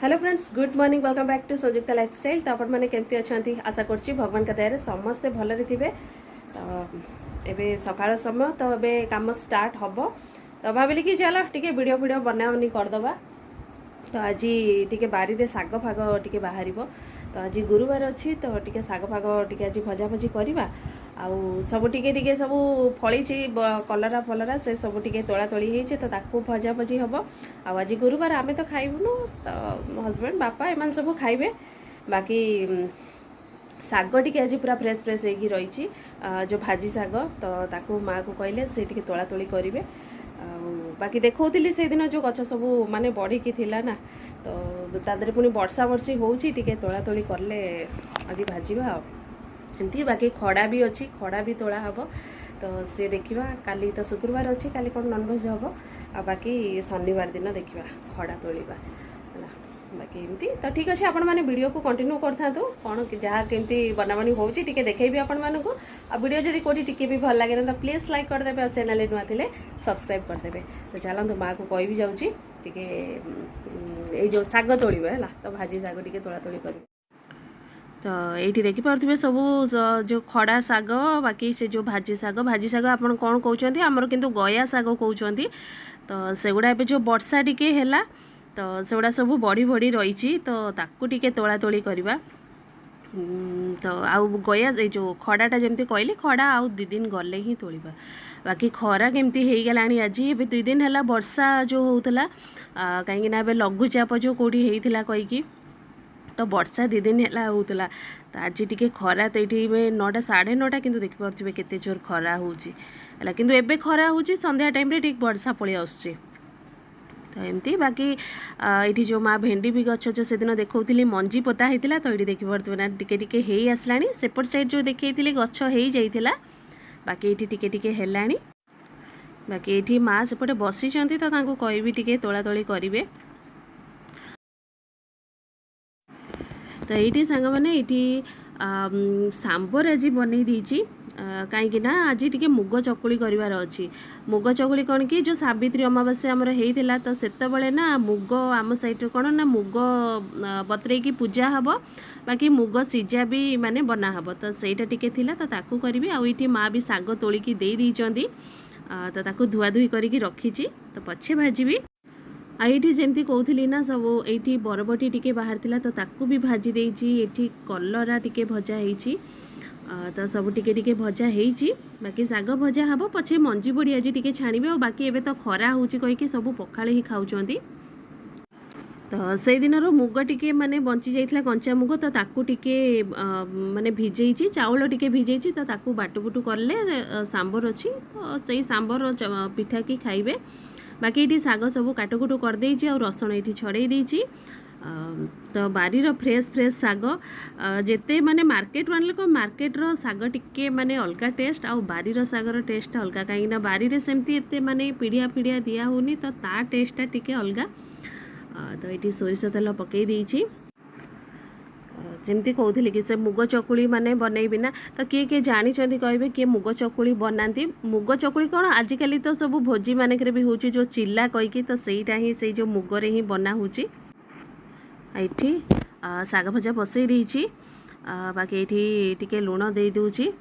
Hello friends, good morning, welcome back to Sanyukta lifestyle. तो आपण मैंने केमती अच्छा आशा करछि भगवान का दया रे समस्ते भलरे थिबे। तो एबे सकाळ समय तो एबे काम स्टार्ट हबो। तो भाबिली कि चलो टिके वीडियो बनावनी कर दबा। तो आज टिके बारी रे साग फाग टिके बाहरिबो। तो आज गुरुवार अछि तो टिके साग फाग टिके आज भजा भजी करबा। आउ सब टिके सब फली कलरा फलरा से सब टिके तोला तोली होइछे तो ताकू भजा भजी हबो। आउ आज गुरुवार आमे तो खाइबुनु, तो हस्बैंड बापा एमान सब खाइबे। बाकी साग टिके आज पूरा फ्रेश फ्रेश होगी रही जो भाजी साग, तो ताकू माँ को कहले से टिके तोला तोली करिवे। बाकी देखौली से दिन जो गछ सब माने बढ़ी थिला ना, तो तादरे पुणी वर्षा वर्षी होउची टिके तोला तोली करले आज भाजीबा। एमती बाकी खड़ा भी अच्छी, खड़ा भी तोला हम। तो सी देखा काली तो शुक्रवार अच्छी, काली कौन नॉनवेज हम। आ बाकी शनिवार दिन देखा खड़ा तोलिबा है। बाकी एमती तो ठीक अच्छे। आपण मैंने वीडियो को कंटिन्यू करता कौन जहाँ केमती बनाबनी होची टिके देखैबी आपण मानकु। आ वीडियो जदि कोठी टिके भी भल लगे तो प्लीज लाइक कर देबे और चैनल नुआ थिले सब्सक्राइब कर देबे। तो चलंतु माँ को कहि भी जाउची टिके ए जो साग तोलिबे हैला, तो भाजी साग टिके तोला तोली करिबे। तो ये देखिपे सब जो खड़ा साग, बाकी से जो भाजी साग आपन कौन कहते आमर किंतु गया साग कहते। तो सेगुड़ा ए जो वर्षा टिके हैला तो सेगुड़ा सब बढ़ी बढ़ी रही, तो ताकू टिके तोला तोली करवा। तो आउ गया ए जो खड़ाटा जमती कहली खड़ा आउ 2 दिन गले ही तोलिबा। बाकी खरा केमती हो गलानी आज ए 2 दिन है वर्षा जो होता कहीं ना लघुचाप जो कौटी होता कहीकि, तो वर्षा 2 दिन है होता। तो आज टी खरा तो ये 9टा 9:30 कि देखिपे केते जोर खरा होगा कि एबे खरा हो संध्या टाइम रे ठीक वर्षा पलि आसुची। तो एमती बाकी ये जो माँ भेंडी भी गछ जो से दिन देखौली मंजी पोता होता, तो ये देखिपे ना टिके हे आसलानी। सेपट साइड जो देखी गछ हो जाइथिला, बाकी ये टिके हेलानी। बाकी ये माँ सेपटे बसी तो तांको कहबी टिके तोला तोली करिवे। तो ये सांग मैंने ये सांबर आज बनई देची कहीं आज टी मुग चकुली करार अच्छी। मुग चकुली कौन कि जो सावित्री अमावास्या आमर होता, तो सेतबले ना मुग आम साइड कौन ना मुग बतरे की पूजा हम, बाकी मुग सीजा भी माने बना हम। तो सहीटा टिके थिला, तो ताकू करी। आईटी माँ भी साग तोलिकी दे दीचंती, तो ताकू धुआ धुई करिकी रखीची, तो पछे भाजीबी। आईटी जमती कहूली ना सब ये बरबटी टिके बाहर थिला, तो ताकू भी भाजी देइची। एठी कलरा टिके भजा होइची, तो सब टिके भजा होइची। बाकी साग भजा हम, पछे मंजी बड़ी आज टिके छाणीबे। और बाकी एबे तो खरा होची कहीकि सब पखाळे ही खाउचंती। तो से दिन मुग टिके माने बंची जाइथिला कंचा मुग, तो ताकू टिके माने भिजेइची, चाउल टिके भिजेइची। तो ताकू बाटुबुटु करले सांबर अच्छी, तो सही सांबर पिठा की खाइबे। बाकी ये साग सब काटकुटु कर देइची और रसुण ये छड़े देइची। तो बारी रो फ्रेश फ्रेश साग जेते माने मार्केट आनले को मार्केट रो साग टिके माने अलगा टेस्ट, आउ बारी रो साग रो टेस्ट अलगा। कहीं ना बारी रे सेमती एते माने पीढ़िया पीढ़िया दिया होनी, तो ता टेस्टा टिके अलगा। तो ये सोरिष तेल पकई देइची। जमती कहूली कि से मुग चकुली माने बनैबी ना, तो किए किए जानी कहे किए मुग चकुली बनाती। मुग चकुली कौन आजिकल तो सब भोजी मानक भी हो जो चिल्ला कहीकि, तो सहीटा ही से जो मुगरे ही बना होची। ये साग भजा बसई देइची। बाकी ये टिके लुण दे दूची।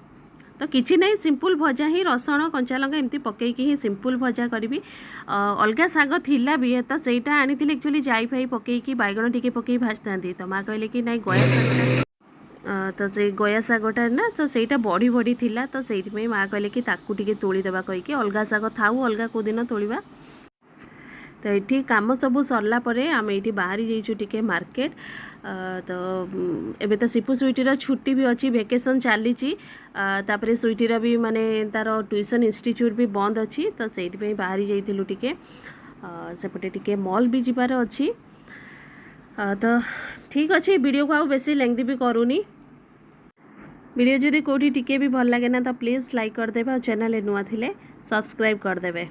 तो किसी नहीं, सिंपल भजा ही रसुण कंचा लंका एमती पकईकी ही सिंपल भजा करी। अलगा साग थिला भी, तो सहीटा आनी एक्चुअली जाई फाई पकईकी बैगण टिके पकई भाजता। तो माँ कहले कि नहीं गया सागटा, तो से गया सागटा ना, तो सहीटा बढ़ी बढ़ी थिला। तो से माँ कहले कि ताकू टिके तोली देबा कहीकि अलगा साग थाऊ अलगा को दिन तोलिबा। तो ये काम सब सरला परे आम ये बाहरी जाइछु टिके मार्केट। तो एबे तो सिपु स्वीटर छुट्टी भी अच्छी, वेकेशन चली। तापर स्वीटर भी माने तार ट्यूशन इंस्टीट्यूट भी बंद अच्छी, तो से बाहरी जाइलु टिके सेपटे टिके मॉल भी जीवार अच्छी। तो ठीक अच्छे, वीडियो को आउ बेसी लेंथी भी करूनी। वीडियो जदि कोठी टिके भी भल लगे ना, तो प्लीज लाइक कर देबे और चैनल नुआ थिले सब्सक्राइब कर देबे।